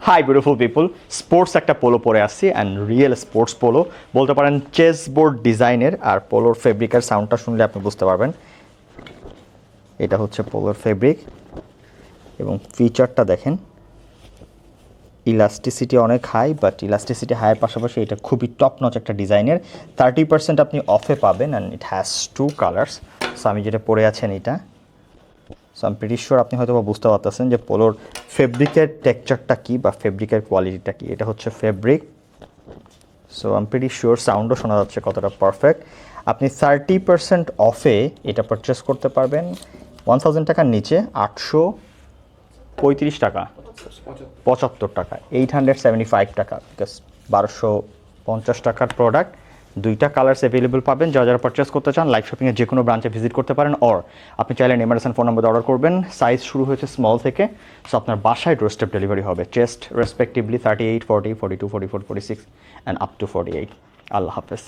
Hi beautiful people, sports একটা polo পরে আসছি অ্যান্ড রিয়েল স্পোর্টস পোলো বলতে পারেন, চেস বোর্ড ডিজাইনের। আর পোলোর ফেব্রিকের সাউন্ডটা শুনলে আপনি বুঝতে পারবেন এটা হচ্ছে পোলোর ফেব্রিক। এবং ফিচারটা দেখেন, ইলাস্টিসিটি অনেক হাই, বাট ইলাস্টিসিটি হাইয়ের পাশাপাশি এটা খুবই টপ নচ একটা ডিজাইনের। 30% আপনি অফে পাবেন and it has 2 colours. So আমি যেটা পরে আছেন এটা, সো আমি প্রিটি শিওর আপনি হয়তো বুঝতে পারতেছেন যে পোলোর ফেব্রিকের টেক্সচারটা কী বা ফেব্রিকের কোয়ালিটিটা কী। এটা হচ্ছে fabric. So I am pretty sure সাউন্ডও শোনা যাচ্ছে কতটা পারফেক্ট। আপনি 30% অফে এটা পারচেস করতে পারবেন 1000 টাকার নিচে 835 টাকা, 75 টাকা, 875 টাকা, বিকজ 1250 টাকার প্রোডাক্ট। 2টা কালার্স অ্যাভেলেবল পাবেন। যারা পারচেস করতে চান লাইভ শপিংয়ের যে কোনো ব্রাঞ্চে ভিজিট করতে পারেন, অর আপনি চাইলে এমার্সন ফোন নম্বর অর্ডার করবেন। সাইজ শুরু হয়েছে স্মল থেকে, সো আপনার বাসায় ডোর স্টেপ ডেলিভারি হবে। Chest respectively 38, 40, 42, 44, 46 and up to 48। আল্লাহ হাফেজ।